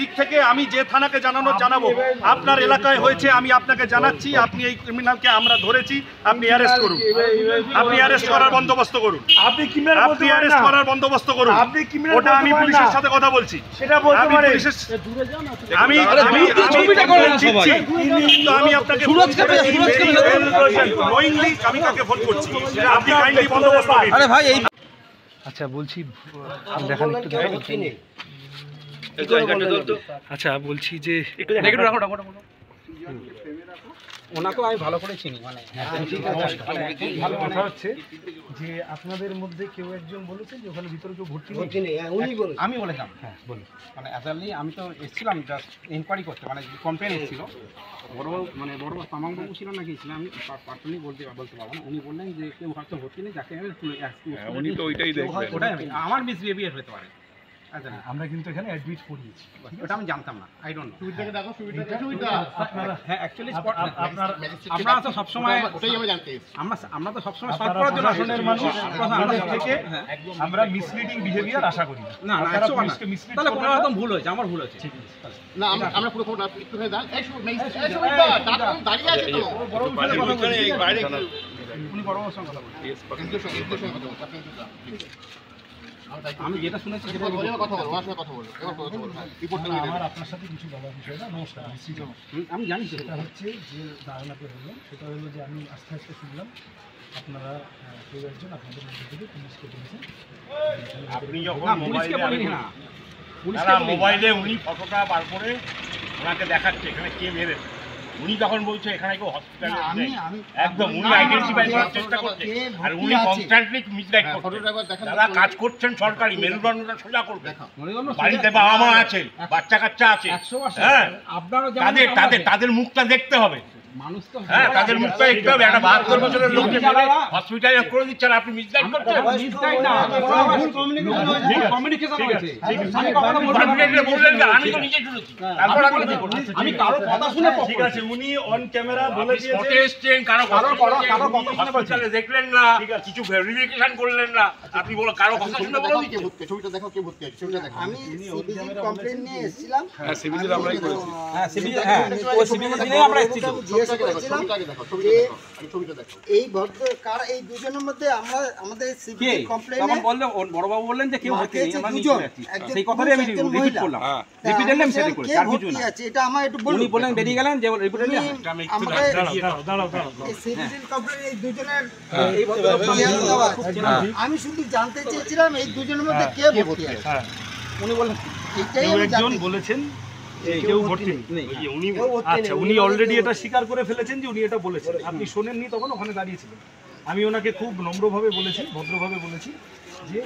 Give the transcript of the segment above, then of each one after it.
দিক থেকে আমি যে থানাকে জানাবো, আপনার এলাকায় হয়েছে আমি আপনাকে জানাচ্ছি, আপনি এই ক্রিমিনালকে আমরা ধরেছি, আপনি অ্যারেস্ট করুন, আপনি অ্যারেস্ট করার বন্দোবস্ত করুন, আপনি অ্যারেস্ট করার বন্দোবস্ত করুন। ওটা আমি পুলিশের সাথে কথা বলছি, আমি পুলিশের আমি আপনাকে আমি কাকে ফোন করছি, আপনি কাইন্ডলি বন্দোবস্ত করুন। আরে ভাই আচ্ছা বলছি দেখান একটু আচ্ছা বলছি যে ওনাকেও আমি ভালো করে চিনি, মানে ভালো কথা হচ্ছে যে আপনাদের মধ্যে কেউ একজন বলেছে যে ওখানে ভিতরে কেউ ভর্তি নেই, আমি বলেছিলাম। হ্যাঁ বলুন। মানে অ্যাকচুয়ালি আমি তো এসেছিলাম জাস্ট ইনকোয়ারি করতে, মানে কমপ্লেন এসেছিল। বড়বাবু মানে বড়বাবু তামাংবাবু ছিল না গিয়েছিলাম, আমি পার্সোনালি বলতে পারবো না। উনি বললেন যে কেউ হয়তো ভর্তি নেই, যাকে আমি উনি তো ওইটাই দেখবেন, ওটাই আমার মিসবিহেভিয়ার হতে পারে। আচ্ছা আমরা কিন্তু এখানে অ্যাডমিট করিয়েছি, ওটা আমি জানতাম না, আই ডোন্ট নো। সুবিধাকে দেখো, সুবিধা আপনারা হ্যাঁ অ্যাকচুয়ালি আমরা তো সব সময় ওটাই আমি জানতে আমরা তো সব সময় সলভ করার জন্য আসনের মানুষ আমাদের থেকে আমরা মিসলিডিং বিহেভিয়ার আশা করি না। না তাহলে কোনো রকম ভুল হয়েছে, আমার ভুল হয়েছে। ঠিক আছে না, আমরা পুরো খবর একটু হয়ে দাঁড়ান। এই সুবিধা দাঁড়িয়ে আছে তো বড় বিষয়ে এই বাইরে উনি বড় সঙ্গে কথা বলছেন, এর সঙ্গে কথা বলছেন আপনি আমি যেটা শুনেছি সেটা কথা বলবো, আমার সাথে কথা বলবো, রিপোর্টটা আমার আপনার সাথে কিছু বলার বিষয় না। নমস্কার, আমি জানি সেটা হচ্ছে যে ধারণাতে হলো, সেটা হলো যে আমি আস্তে আস্তে শুনলাম আপনারা কেউ একজন আপনাদের মধ্যে থেকে পুলিশকে বলেছেন, আপনি যখন মোবাইলে উনি ফটোটা বার করে ওনাকে দেখাচ্ছে এখানে কে মেরেছে, উনি যখন বলছে এখানে কেউ হসপিটালে একদম উনি আইডেন্টিফাই করার চেষ্টা করছে, আর উনি কনস্ট্যান্টলি মিসগাইড করছেন। যারা কাজ করছেন সরকারি মেরুদণ্ডটা সোজা করবে, বাড়িতে বাবা মা আছে, বাচ্চা কাচ্চা আছে, হ্যাঁ তাদের মুখটা দেখতে হবে, মানুষ তো হ্যাঁ তাদের মুখটা দেখতে হবে। একটা 72 বছরের লোককে হসপিটালে করে দিচ্ছেন, আপনি মিসগাইড করছেন। কমিউনিকেশন হয়েছে, বললেন না, আমি তো নিজে শুনেছি, তারপর আমি কারো কথা শুনে ঠিক আছে উনি অন ক্যামেরা বলে দিয়েছেন, এসেছেন কারো হসপিটালে দেখলেন না, কিছু ভেরিফিকেশন করলেন না, আপনি বলো কারো কথা শুনে বলে দিচ্ছেন। ছবিটা দেখো, কে ভর্তি আছে ছবিটা দেখো। আমি সিবিজি কমপ্লেইন নিয়ে এসেছিলাম। হ্যাঁ সিবিজি আমরাই করেছি, হ্যাঁ সিবিজি হ্যাঁ ওই সিবিজি নিয়ে আমরা এসেছি। এই ভদ্র কার এই দুজনের মধ্যে আমরা আমাদের সিবিজি কমপ্লেইন তখন বললেন বড়বাবু বললেন যে কেউ ভর্তি নেই, আমরা নিচে আছি, সেই কথাই আমি রিপিট করলাম। রিপিটেড আমি সেটা করি, আর কিছু না। এটা আমার একটু বলুন। উনি বলেন বেরিয়ে গেলেন যে রিপিটেড নিয়ে দাঁড়াও এই সিবিজি কমপ্লেইন এই দুজনের এই ভদ্র আমি শুধু জানতে চেয়েছিলাম এই দুজনের মধ্যে কে ভর্তি আছে। উনি বলেন এটাই একজন বলেছেন কেউ ভর্তি নেই, আচ্ছা উনি অলরেডি এটা স্বীকার করে ফেলেছেন যে উনি এটা বলেছেন, আপনি শোনেননি তখন ওখানে দাঁড়িয়েছিলেন। আমি ওনাকে খুব নম্রভাবে বলেছি, ভদ্রভাবে বলেছি যে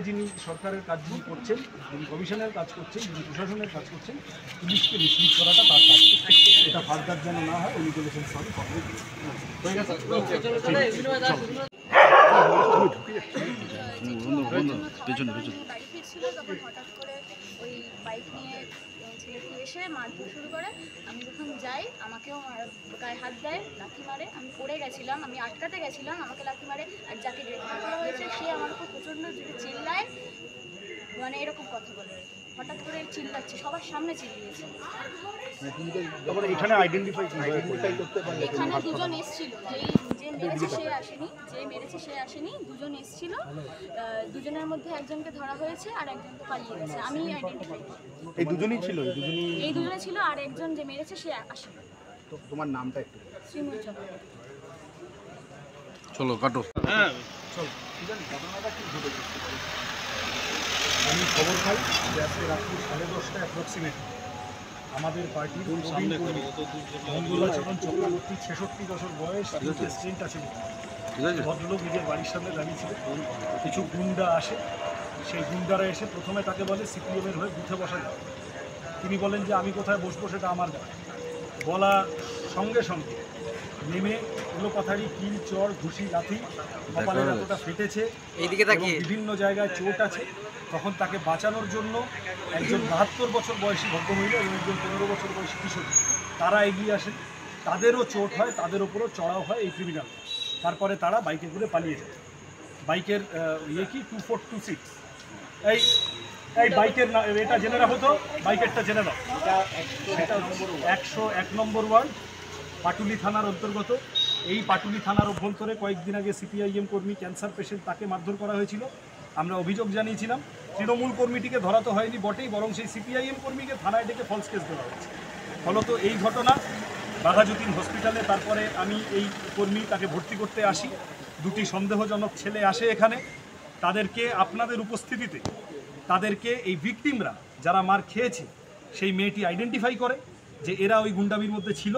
যিনি সরকারের কাজ যিনি করছেন, যিনি কমিশনের কাজ করছেন, যিনি প্রশাসনের কাজ করছেন, পুলিশকে মিসলিড করাটা তার কাজ, এটা ফার্দার যেন না হয়। উনি বলেছেন সরি হয়ে গেছে। ওই বাইক নিয়ে ছেলেটি এসে মারধর শুরু করে, আমি যখন যাই আমাকেও গায়ে হাত দেয়, লাথি মারে, আমি পড়ে গেছিলাম, আমি আটকাতে গেছিলাম, আমাকে লাথি মারে, আর যাকে গ্রেফতার করা হয়েছে সে আমার উপর প্রচণ্ড জোরে চিল্লায়, মানে এরকম কথা বলে হঠাৎ করে চিল্লাচ্ছে, সবার সামনে চিল্লিয়েছে। এখানে এখানে দুজন এসেছিল, যে মেরেছে সে আসেনি, দুজন এসেছিল, দুজনের মধ্যে একজনকে ধরা হয়েছে আর একজনকে পালিয়ে গেছে, আমি আইডেন্টিফাই করি। এই দুজনেই ছিল, এই দুজনে ছিল, আর একজন যে মেরেছে সে আসেনি। তো তোমার নামটা একটু শ্রীময়ী চক্রবর্তী। চলো কাটো। হ্যাঁ চলো ঘটনাটা কি ঘটেছে আমি খবর পাই যে আজকে রাত্রি 10:30 অ্যাপ্রক্সিমেটলি আমাদের পার্টির মঙ্গলাচরণ চক্রবর্তী 66 বছর বয়স, স্ট্রেন্ট আছে, ভদ্রলোক নিজের বাড়ির সামনে দাঁড়িয়েছিল। কিছু গুন্ডা আসে, সেই গুন্ডারা এসে প্রথমে তাকে বলে সিপিএমের হয়ে বুথে বসা যাবে। তিনি বলেন যে আমি কোথায় বসবো সেটা আমার ব্যাপার। বলা সঙ্গে সঙ্গে নেমে এলোপাথারি কিল, চর, ঘুষি, লাথি, কপালের এতটা ফেটেছে, বিভিন্ন জায়গায় চোট আছে। তখন তাকে বাঁচানোর জন্য একজন 72 বছর বয়সী ভদ্রমহিলা এবং একজন 15 বছর বয়সী কিশোরী তারা এগিয়ে আসেন। তাদেরও চোট হয়, তাদের ওপরও চড়াও হয় এই ক্রিমিনাল। তারপরে তারা বাইকে করে পালিয়ে যায়। বাইকের কি 2426 এই এই বাইকের এটা জেনে রাখো তো, বাইকেরটা জেনে দাও। 101 নম্বর ওয়ার্ড, পাটুলি থানার অন্তর্গত। এই পাটুলি থানার অভ্যন্তরে কয়েকদিন আগে সিপিআইএম কর্মী ক্যান্সার পেশেন্ট, তাকে মারধর করা হয়েছিল। আমরা অভিযোগ জানিয়েছিলাম। তৃণমূল কর্মীটিকে ধরা তো হয়নি বটেই, বরং সেই সিপিআইএম কর্মীকে থানায় ডেকে ফলস কেস দেওয়া হয়েছে। ফলত এই ঘটনা বাঘাযতীন হসপিটালে, তারপরে আমি এই কর্মী তাকে ভর্তি করতে আসি। দুটি সন্দেহজনক ছেলে আসে এখানে, তাদেরকে আপনাদের উপস্থিতিতে তাদেরকে এই ভিকটিমরা যারা মার খেয়েছে সেই মেয়েটি আইডেন্টিফাই করে যে এরা ওই গুন্ডামির মধ্যে ছিল,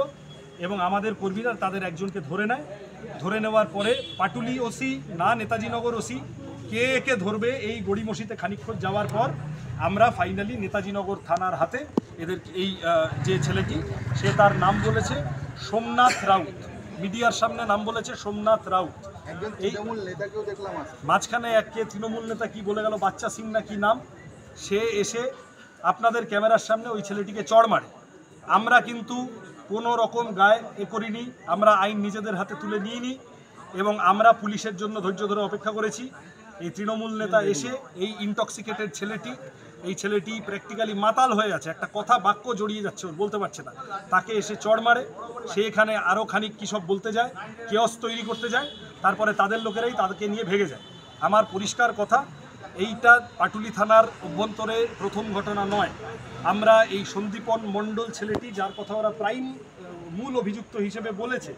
এবং আমাদের কর্মীরা তাদের একজনকে ধরে নেয়। ধরে নেওয়ার পরে পাটুলি ওসি না নেতাজিনগর ওসি কে একে ধরবে, এই গড়িমসিতে খানিকক্ষণ যাওয়ার পর আমরা ফাইনালি নেতাজিনগর থানার হাতে এদের এই যে ছেলেটি, সে তার নাম বলেছে সোমনাথ রাউত, মিডিয়ার সামনে নাম বলেছে সোমনাথ রাউত। এই মাঝখানে এককে তৃণমূল নেতা কি বলে গেল, বাচ্চা সিং না কি নাম, সে এসে আপনাদের ক্যামেরার সামনে ওই ছেলেটিকে চড় মারে। আমরা কিন্তু কোনো রকম গায়ে করিনি, আমরা আইন নিজেদের হাতে তুলে নিইনি, এবং আমরা পুলিশের জন্য ধৈর্য ধরে অপেক্ষা করেছি। এই তৃণমূল নেতা এসে এই ইনটক্সিকেটেড ছেলেটি প্র্যাকটিক্যালি মাতাল হয়ে আছে, একটা কথা বাক্য জড়িয়ে যাচ্ছে, ওর বলতে পারছে না, তাকে এসে চড় মারে। সে এখানে আরও খানিক কী সব বলতে যায়, কেওস তৈরি করতে যায়, তারপরে তাদের লোকেরাই তাদেরকে নিয়ে ভেগে যায়। আমার পরিষ্কার কথা, এইটা পাটুলি থানার অভ্যন্তরে প্রথম ঘটনা নয়। আমরা এই সন্দীপন মণ্ডল ছেলেটি, যার কথা ওরা প্রাইম মূল অভিযুক্ত হিসেবে বলেছে,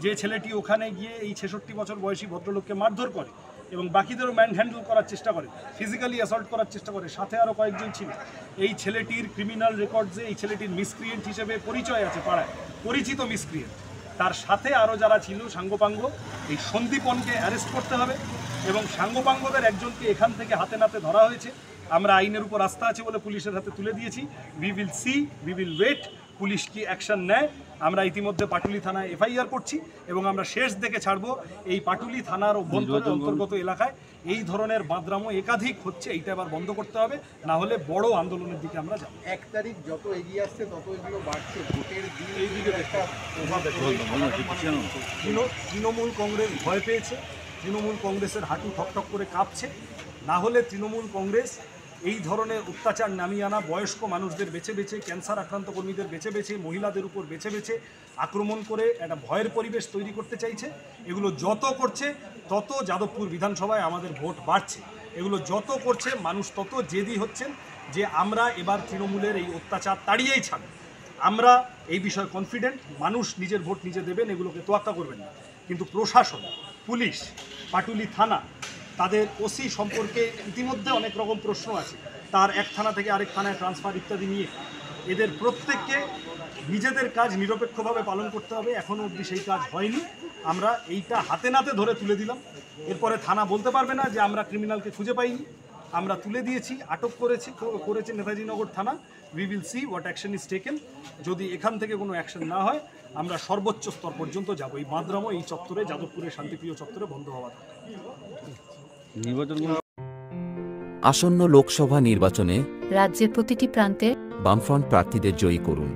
যে ছেলেটি ওখানে গিয়ে এই 66 বছর বয়সী ভদ্রলোককে মারধর করে এবং বাকিদেরও ম্যান হ্যান্ডেল করার চেষ্টা করে, ফিজিক্যালি অ্যাসল্ট করার চেষ্টা করে, সাথে আরও কয়েকজন ছিল। এই ছেলেটির ক্রিমিনাল রেকর্ডসে এই ছেলেটির মিসক্রিয়েন্ট হিসেবে পরিচয় আছে পাড়ায়, পরিচিত মিসক্রিয়েন্ট। তার সাথে আরও যারা ছিল সাঙ্গপাঙ্গ, এই সন্দীপনকে অ্যারেস্ট করতে হবে, এবং সাঙ্গপাঙ্গদের একজনকে এখান থেকে হাতে নাতে ধরা হয়েছে। আমরা আইনের উপর আস্থা আছে বলে পুলিশের হাতে তুলে দিয়েছি। উই উইল ওয়েট পুলিশ কি অ্যাকশন নেয়। আমরা ইতিমধ্যে পাটুলি থানায় এফআইআর করছি, এবং আমরা শেষ দেখে ছাড়বো এই পাটুলি থানার অন্তর্গত এলাকায় এই ধরনের বাঁদরামো একাধিক হচ্ছে। এইটা এবার বন্ধ করতে হবে, না হলে বড় আন্দোলনের দিকে আমরা যাব। 1 তারিখ যত এগিয়ে আসছে তত এগুলো বাড়ছে, ভোটের দিন এই দিকে তৃণমূল কংগ্রেস ভয় পেয়েছে, তৃণমূল কংগ্রেসের হাঁটু ঠকঠক করে কাঁপছে। না হলে তৃণমূল কংগ্রেস এই ধরনের অত্যাচার নামিয়ে আনা, বয়স্ক মানুষদের বেছে বেছে, ক্যান্সার আক্রান্ত কর্মীদের বেছে বেছে, মহিলাদের উপর বেছে বেছে আক্রমণ করে একটা ভয়ের পরিবেশ তৈরি করতে চাইছে। এগুলো যত করছে তত যাদবপুর বিধানসভায় আমাদের ভোট বাড়ছে। এগুলো যত করছে মানুষ তত জেদি হচ্ছেন যে আমরা এবার তৃণমূলের এই অত্যাচার তাড়িয়েই ছাড়ব। আমরা এই বিষয়ে কনফিডেন্ট, মানুষ নিজের ভোট নিজে দেবেন, এগুলোকে তোয়াক্কা করবেন না। কিন্তু প্রশাসন, পুলিশ, পাটুলি থানা, তাদের ওসি সম্পর্কে ইতিমধ্যে অনেক রকম প্রশ্ন আছে, তার এক থানা থেকে আরেক থানায় ট্রান্সফার ইত্যাদি নিয়ে এদের প্রত্যেককে নিজেদের কাজ নিরপেক্ষভাবে পালন করতে হবে। এখনও অবধি সেই কাজ হয়নি। আমরা এইটা হাতে নাতে ধরে তুলে দিলাম। এরপরে থানা বলতে পারবে না যে আমরা ক্রিমিনালকে খুঁজে পাইনি। আমরা তুলে দিয়েছি, আটক করেছে নেতাজিনগর থানা। We will see what action is taken. যদি এখান থেকে কোনো অ্যাকশন না হয় আমরা সর্বোচ্চ স্তর পর্যন্ত যাব। এই বাঁদরামো এই চত্বরে, যাদবপুরের শান্তিপ্রিয় চত্বরে বন্ধ হওয়া দরকার। আসন্ন লোকসভা নির্বাচনে রাজ্যের প্রতিটি প্রান্তে বামফ্রন্ট প্রার্থীদের জয়ী করুন।